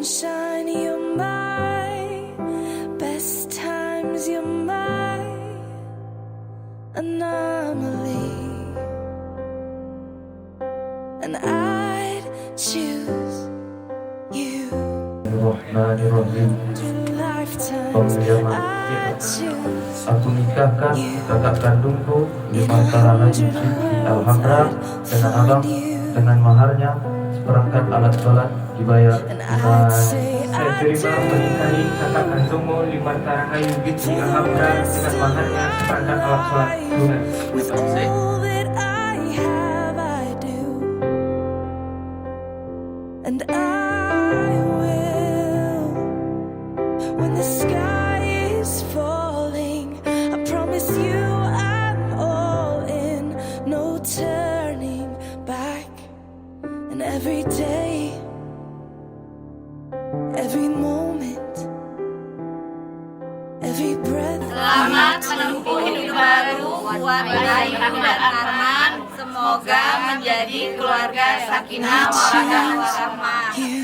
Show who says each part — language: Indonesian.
Speaker 1: sunshine, you're my best times, you're my anomaly, and I'd choose you through lifetimes. I'd choose
Speaker 2: Aku nikahkan kakak kandungku di Mata Haji Siti Alhamra dengan abang dengan maharnya seperangkat alat sholat dibayar tunai.
Speaker 3: Saya terima menikahi kakak kandungmu di Mata Haji Siti Alhamra dengan maharnya seperangkat alat sholat tunai.
Speaker 1: with all that I have, I do, and I will. When the sky is falling, I promise you I'm all in, no turning back. And every day, every moment, every breath.
Speaker 4: Selamat menempuh hidup baru buat Ayu dan Arman. Semoga menjadi keluarga sakinah mawaddah warahmah.
Speaker 1: You